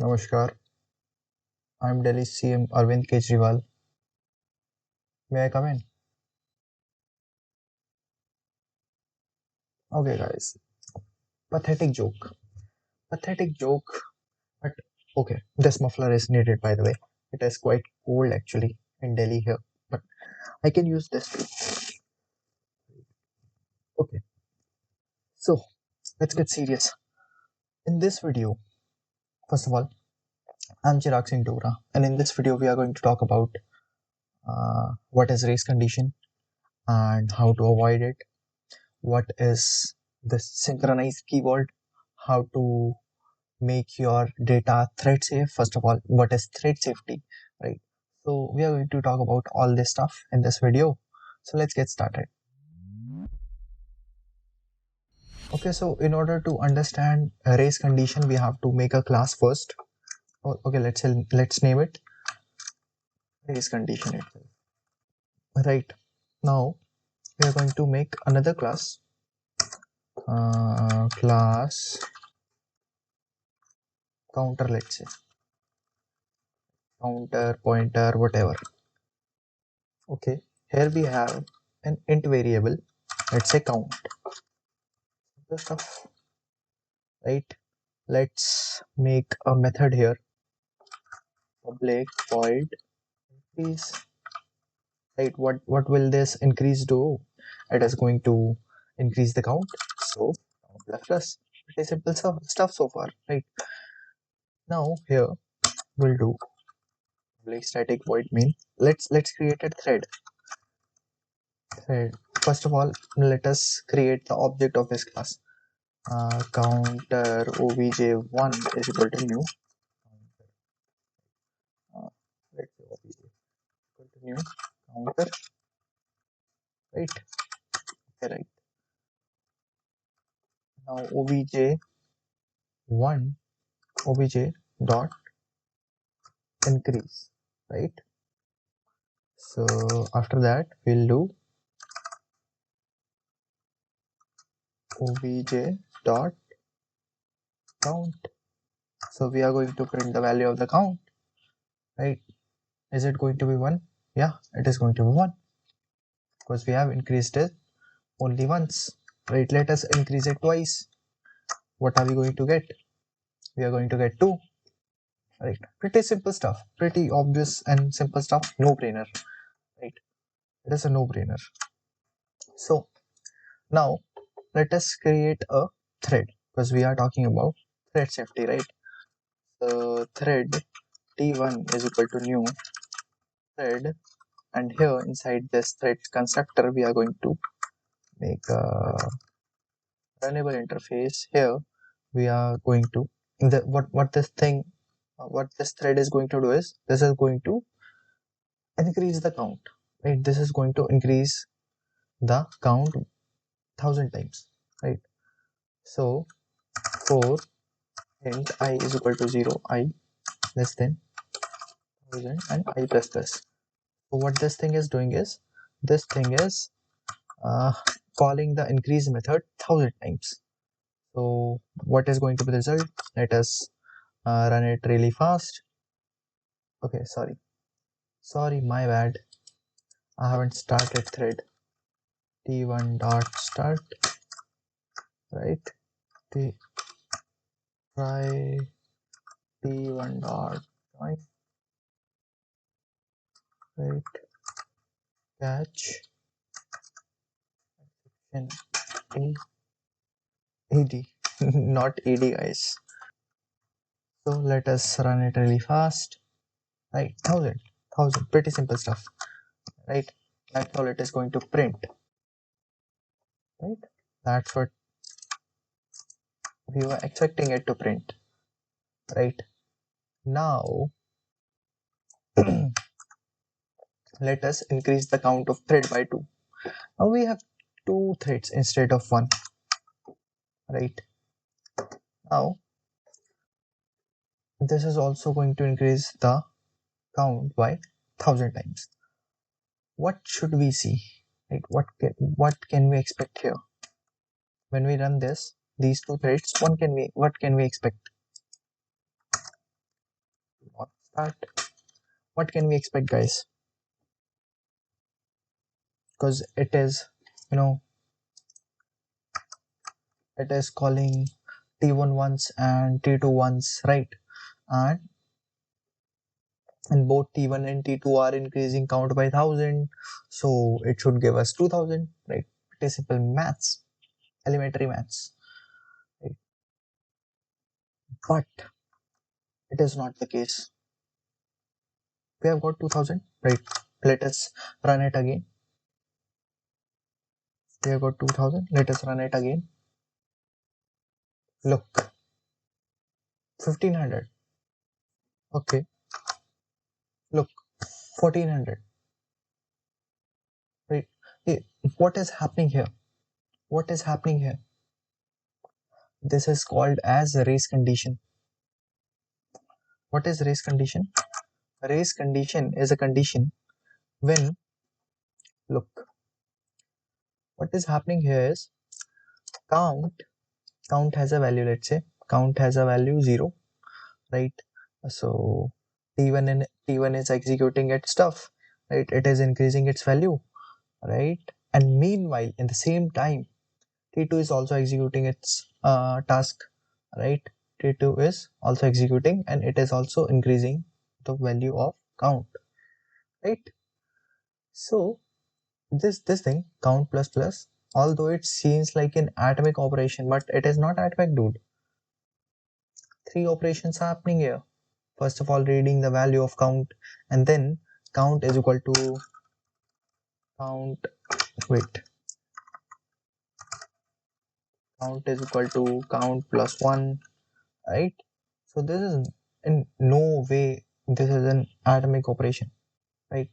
Namaskar, I'm Delhi CM Arvind Kejriwal. May I come in? Okay, guys. Pathetic joke. Pathetic joke, but okay. This muffler is needed, by the way. It is quite cold actually in Delhi here, but I can use this too. Okay, so let's get serious. In this video, first of all, I'm Chirag Singh, and in this video, we are going to talk about what is race condition and how to avoid it, what is the synchronized keyword, how to make your data thread safe. First of all, what is thread safety, right? So we are going to talk about all this stuff in this video, so let's get started. Okay, so in order to understand a race condition, we have to make a class first. Okay, let's name it race condition itself. Right, now we are going to make another class, class counter, let's say counter, pointer, whatever. Okay, here we have an int variable, let's say count. The stuff, right? Let's make a method here, public void increase, right? What will this increase do? It is going to increase the count, so count plus plus. Pretty simple stuff so far, right? Now here we'll do public static void main. Let's create a thread. First of all, let us create the object of this class. Counter obj1 is equal to new. Let's say obj equal to new counter, right? Okay, right. Now obj1 obj dot increase, right? So after that we'll do obj dot count. So we are going to print the value of the count, right? Is it going to be 1? Yeah, it is going to be 1 because we have increased it only once, right? Let us increase it twice. What are we going to get? We are going to get 2, right? Pretty simple stuff, pretty obvious and simple stuff, no brainer, right? It is a no brainer. So now let us create a thread because we are talking about thread safety, right? So thread t1 is equal to new thread, and here inside this thread constructor we are going to make a runnable interface. Here we are going to what this thread is going to do is this is going to increase the count, right? This is going to increase the count 1000 times, right? So for int I is equal to 0, I less than 1000 and I plus plus. So what this thing is doing is this thing is calling the increase method 1000 times. So what is going to be the result? Let us run it really fast. Okay, sorry, my bad. I haven't started thread. T1 dot start, right? Try T1 dot join, right? Catch and ed not ed, guys. So let us run it really fast, right? 1000, pretty simple stuff, right? That's all it is going to print, right? That's what we were expecting it to print, right? Now let us increase the count of thread by 2. Now we have 2 threads instead of 1, right? Now this is also going to increase the count by 1000 times. What should we see, right? What can we expect here when we run these 2 threads? What can we expect? But what can we expect, guys? Because it is, you know, it is calling T1 once and T2 once, right? And both T1 and T2 are increasing count by 1000, so it should give us 2000, right? It is simple maths, elementary maths, right? But it is not the case. We have got 2000, right? Let us run it again. We have got 2000. Let us run it again. Look, 1500. Okay. Look, 1400. Right? Hey, what is happening here? What is happening here? This is called as a race condition. What is race condition? A race condition is a condition when, look, what is happening here is count has a value, let's say count has a value 0, right? So T1 is executing its stuff, right? It is increasing its value, right? And meanwhile, in the same time, T2 is also executing its task, right? T2 is also executing and it is also increasing the value of count, right? So this thing, count plus plus, although it seems like an atomic operation, but it is not atomic, dude. 3 operations happening here. First of all, reading the value of count, and then count is equal to count, wait, count is equal to count plus 1, right? So this is in no way this is an atomic operation, right?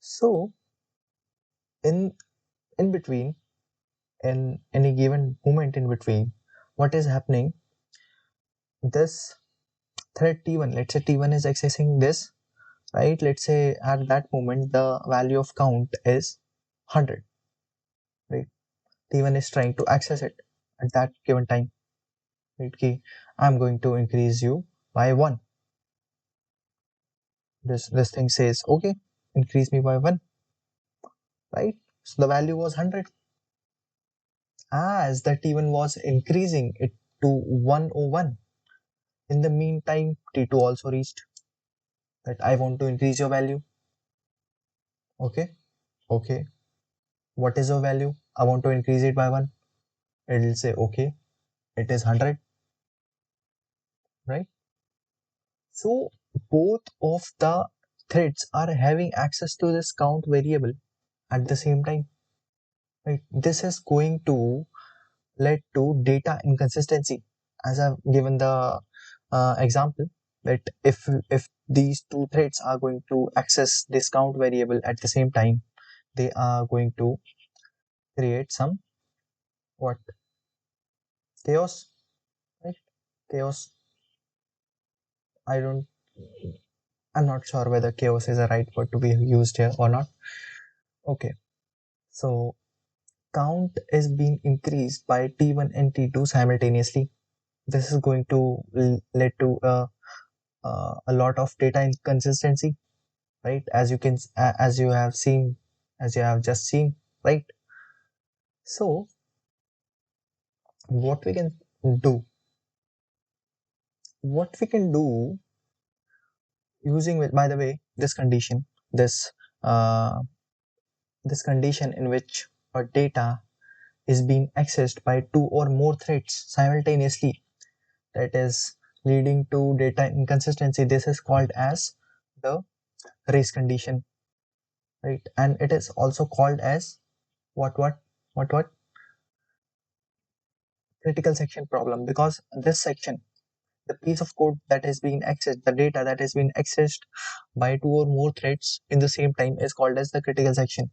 So in between, in any given moment in between, what is happening, this thread T1, let's say T1 is accessing this, right? Let's say at that moment the value of count is 100, right? T1 is trying to access it at that given time, right? Okay, I'm going to increase you by 1. This thing says, okay, increase me by 1, right? So the value was 100. As the T1 was increasing it to 101, in the meantime T2 also reached that I want to increase your value. Okay, okay, what is your value? I want to increase it by 1. It will say, okay, it is 100, right? So both of the threads are having access to this count variable at the same time, right? This is going to lead to data inconsistency, as I've given the example, that if these two threads are going to access this count variable at the same time, they are going to create some what, chaos, right? Chaos. I'm not sure whether chaos is a right word to be used here or not. Okay, so count is being increased by T1 and T2 simultaneously. This is going to lead to a lot of data inconsistency, right? As you can, as you have seen, as you have just seen, right? So what we can do, what we can do using, with, by the way, this condition, this uh, this condition in which a data is being accessed by 2 or more threads simultaneously, that is leading to data inconsistency. This is called as the race condition, right? And it is also called as what critical section problem, because this section, the piece of code that is being accessed, the data that is being accessed by 2 or more threads in the same time, is called as the critical section,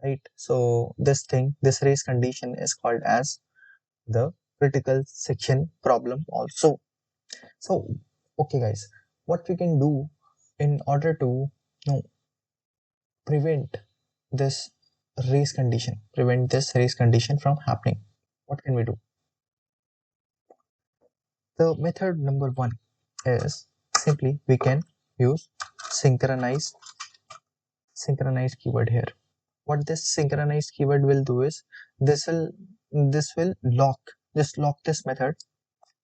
right? So this thing, this race condition, is called as the critical section problem also. So okay guys, what we can do in order to, you know, prevent this prevent this race condition from happening, what can we do? The method number 1 is simply we can use synchronized keyword here. What this synchronized keyword will do is this will lock this method,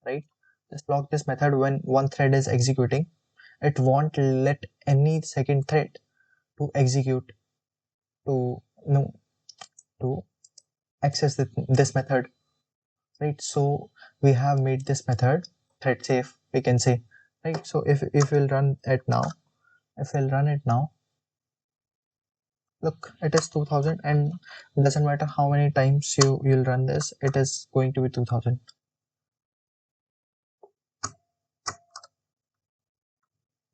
right? Just lock this method when one thread is executing. It won't let any second thread to execute to no to access this method, right? So we have made this method thread safe, we can say, right? So if we'll run it now, look, it is 2000, and it doesn't matter how many times you'll run this, it is going to be 2000.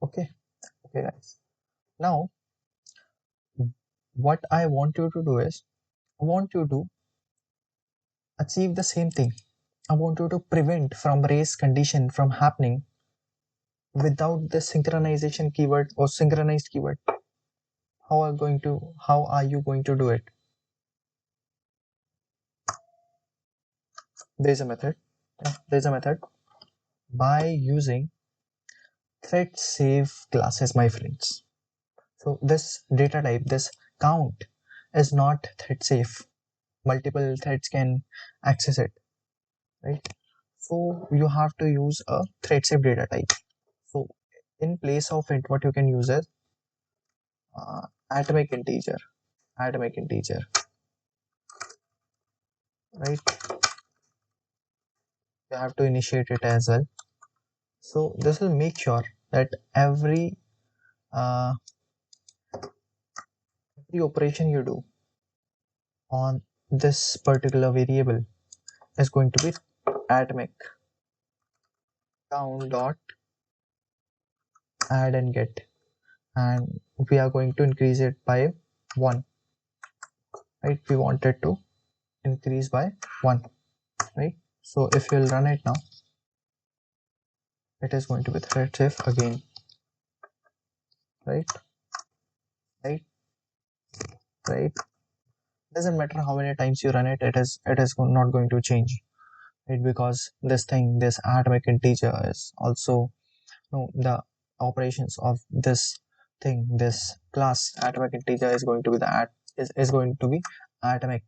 Okay, guys. Now what I want you to do is, I want you to achieve the same thing. I want you to prevent from race condition from happening without the synchronization keyword or synchronized keyword. How are you going to do it? There's a method. By using thread save classes, my friends. So this data type, this count, is not thread safe. Multiple threads can access it, right? So you have to use a thread safe data type. So in place of it, what you can use is atomic integer, right? You have to initiate it as well. So this will make sure that every operation you do on this particular variable is going to be atomic. Count dot add and get, and we are going to increase it by 1, right? We wanted to increase by 1, right? So if you'll run it now, it is going to be thread safe again, right? Right? Doesn't matter how many times you run it, it is not going to change, right? Because this atomic integer is also, no, the operations of this thing, this class atomic integer is going to be is going to be atomic.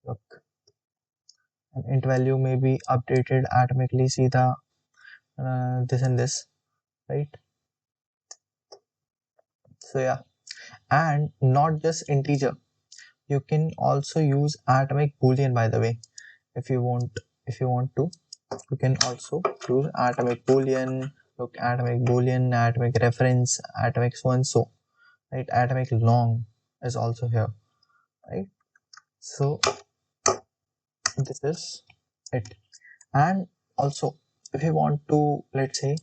Look, an int value may be updated atomically. See the this and this, right? So yeah, and not just integer. You can also use atomic boolean, by the way. If you want to, you can also use atomic boolean. Look, atomic boolean, atomic reference, atomic so and so, right? Atomic long is also here, right? So this is it. And also, if you want to, let's say,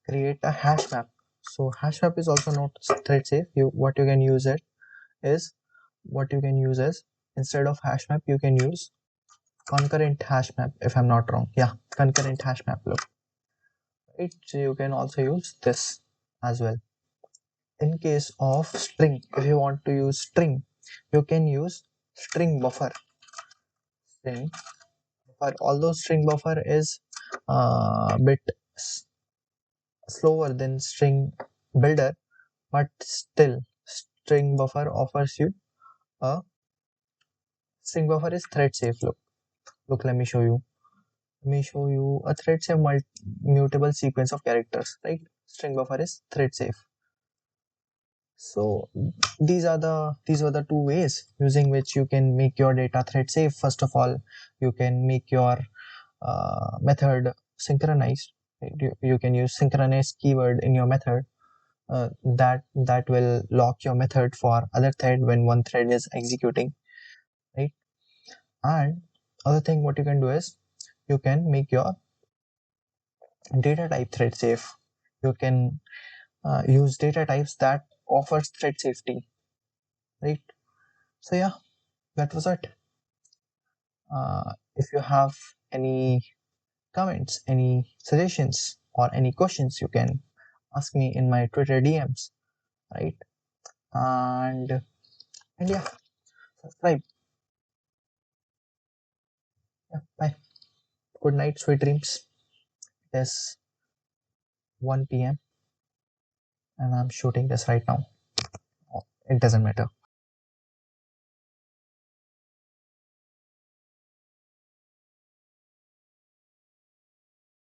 create a hash map, so hash map is also not thread safe. What you can use is, instead of hash map, you can use concurrent hash map, if I'm not wrong. Yeah, concurrent hash map. Look, right? So you can also use this as well. In case of string, if you want to use string, you can use string buffer. Although string buffer is a bit slower than string builder, but still string buffer offers you a string buffer is thread safe. Look, let me show you. A thread safe mutable sequence of characters, right? String buffer is thread safe. So these are the two ways using which you can make your data thread safe. First of all, you can make your method synchronized. You can use synchronized keyword in your method. That will lock your method for other thread when one thread is executing, right? And other thing what you can do is, you can make your data type thread safe. You can use data types that offers thread safety, right? So yeah, that was it. If you have any comments, any suggestions, or any questions, you can ask me in my Twitter DMs, right? And yeah, subscribe. Yeah, bye. Good night, sweet dreams. It is 1 p.m. and I'm shooting this right now. It doesn't matter.